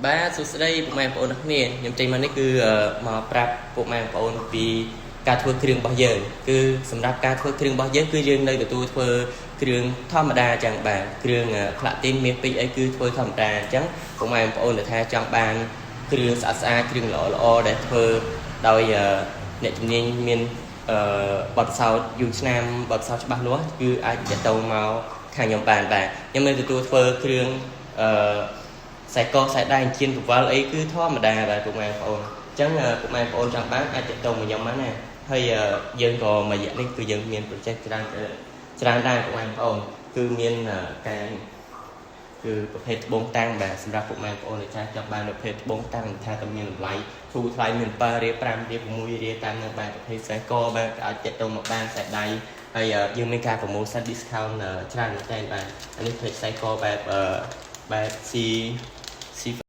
ba số đây bộ mày bộ đặc nè nhầm trình mà nó cứ mà prap bộ mày bộ vìการធ្វើគ្រឿងរបស់យើងគឺសម្រាប់ការធ្វើគ្រឿងរបស់យើងគឺយើងនៅទទួលធ្វើគ្រឿងធម្មតាចឹងបាទគ្រឿងផ្លាទីនមានពីអីគឺធ្វើធម្មតាអញ្ចឹងពុកម៉ែបងប្អូនដែលថាចង់បានគ្រឿងស្អាតស្អាតគ្រឿងល្អដែលធ្វើដោយអ្នកជំនាញមានបទពិសោធន៍យូរឆ្នាំបទពិសោធន៍ច្បាស់លាស់គឺអាចទាក់ទងមកខាងខ្ញុំបានបាទខ្ញុំនៅទទួលធ្វើគ្រឿងខ្សែកខ្សែដៃជៀនកវលអីគឺធម្មតាបាទពុកម៉ែបងប្អូនអញ្ចឹងពុកម៉ែបងប្អូនចង់បានអាចទាក់ទងមកខ្ញុំបានណាហើយយើងក៏មួយរយៈនេះគឺយើងមាន project ច្រើនដែរពុកម៉ែបងប្អូនគឺមានការគឺប្រភេទត្បូងតាំងបាទសម្រាប់ពុកម៉ែបងប្អូនដែលចង់បានប្រភេទត្បូងតាំងថាតែមានតម្លៃធូរថ្លៃមាន7រៀល5រៀល6រៀលតាមនៅបាទប្រភេទខ្សែកបាទអាចទាក់ទងមកបានខ្សែដៃហើយយើងមានការ promotion discount ច្រើនមែនតើបាទអានេះផ្លេចខ្សែកបែបC